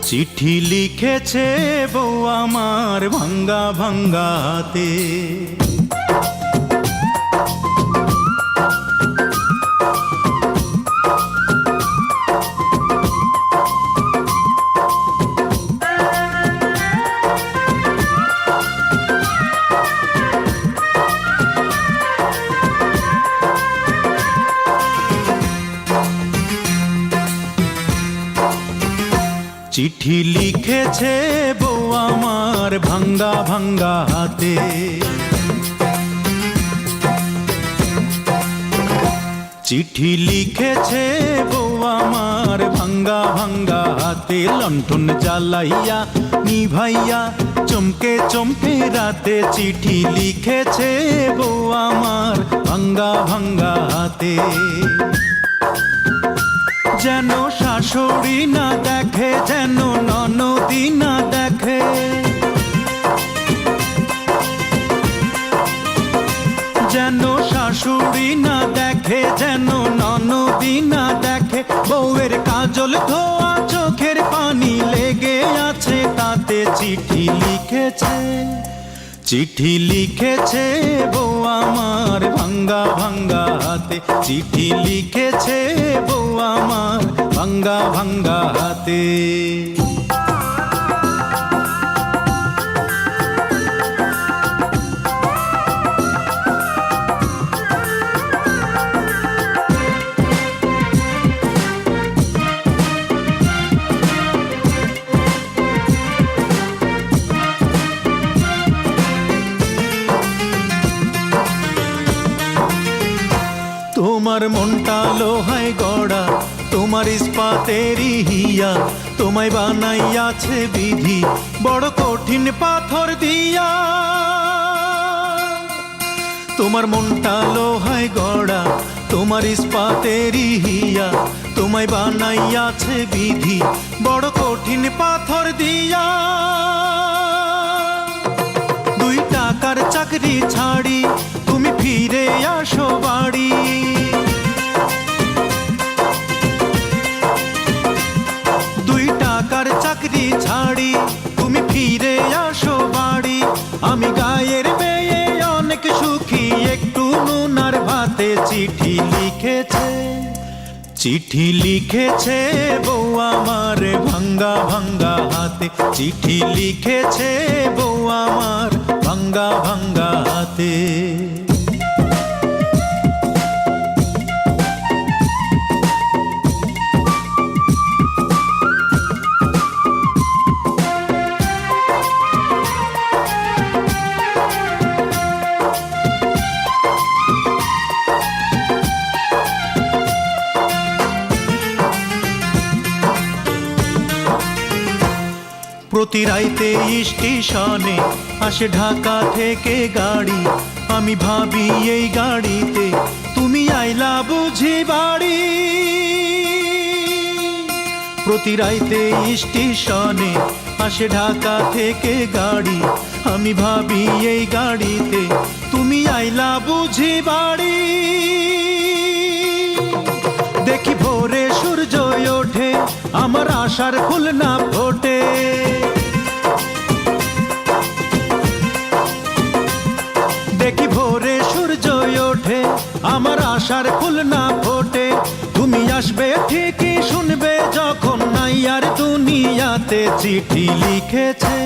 চিঠি লিখেছে বউ আমার ভাঙ্গা ভাঙ্গা হাতে। চিঠি লিখেছে বউ আমার ভাঙ্গা ভাঙ্গা হাতে। চিঠি লিখেছে বউ আমার ভাঙ্গা ভাঙ্গা হাতে। লণ্ঠন জ্বালাইয়া নিভাইয়া চমকে চমকে রাতে। চিঠি লিখেছে বউ আমার ভাঙ্গা ভাঙ্গা হাতে। যেন শাশুড়ি না দেখে, যেন ননদি না দেখে, যেন শাশুড়ি না দেখে, যেন ননদি না দেখে। বউয়ের কাজল ধোয়া চোখের পানি লেগে আছে তাতে। চিঠি লিখেছে, চিঠি লিখেছে বউ আমার ভাঙ্গা ভাঙ্গা হাতে। চিঠি লিখেছে বউ আমার ভাঙ্গা ভাঙ্গা হাতে। তোমার মনটা লোহায় গড়া, তোমার ইস্পাতেরই হিয়া। তোমায় বানাইয়াছে বিধি বড় কঠিন পাথর দিয়া। তোমার মনটা লোহায় গড়া, তোমার ইস্পাতেরই হিয়া। তোমায় বানাইয়াছে বিধি বড় কঠিন পাথর দিয়া। 2 টাকার চাকরি ছাড়ি তুমি ফিরে আসো বাড়ি। 2 টাকার চাকরি ছাড়ি তুমি ফিরে আসো বাড়ি। আমি গায়ের মেয়ে অনেক সুখী, একটু নুন আর ভাতে। চিঠি লিখেছে, চিঠি লিখেছে বউ আমার ভাঙ্গা ভাঙ্গা হাতে। চিঠি লিখেছে বউ আমার ভাঙ্গা ভাঙ্গা হাতে। প্রতি রাইতে স্টেশনে আসে ঢাকা থেকে গাড়ি। আমি ভাবি এই গাড়িতে তুমি আইলা বুঝি বাড়ি। প্রতি রাইতে স্টেশনে আসে ঢাকা থেকে গাড়ি। আমি ভাবি এই গাড়িতে তুমি আইলা বুঝি বাড়ি। দেখি ভোরে সূর্য ওঠে, আমার আশার ফুল না ফোটে। দেখি ভোরে সূর্য ওঠে, আমার আশার ফুল না ফোটে। তুমি আসবে ঠিকই শুনবে যখন নাই আর দুনিয়াতে। চিঠি লিখেছে,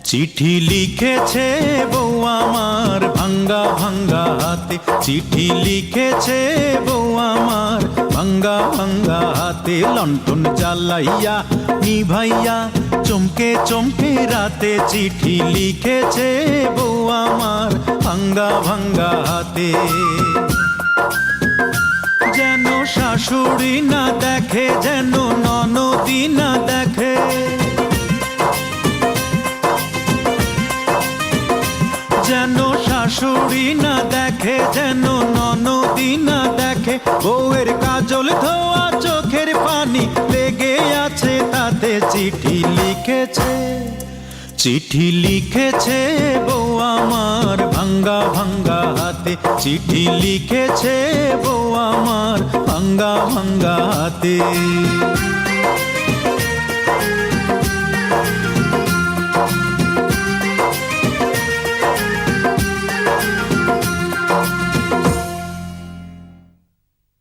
চিঠি লিখেছে বউ আমার ভাঙ্গা ভাঙ্গা হাতে। চিঠি লিখেছে বউ আমার ভাঙ্গা ভাঙ্গা হাতে। লণ্ঠন জ্বালাইয়া নিভাইয়া চমকে চমকে রাতে। চিঠি লিখেছে বউ আমার ভাঙ্গা ভাঙ্গা হাতে। যেন শাশুড়ি না দেখে, যেন ননদি না দেখে, যেন শাশুড়ি না দেখে, যেন ননদি না দেখে। বউয়ের কাজল ধোয়া চোখের পানি লেগে আছে তাতে। চিঠি লিখেছে, চিঠি লিখেছে বউ আমার ভাঙ্গা ভাঙ্গা হাতে। চিঠি লিখেছে বউ আমার ভাঙ্গা ভাঙ্গা হাতে।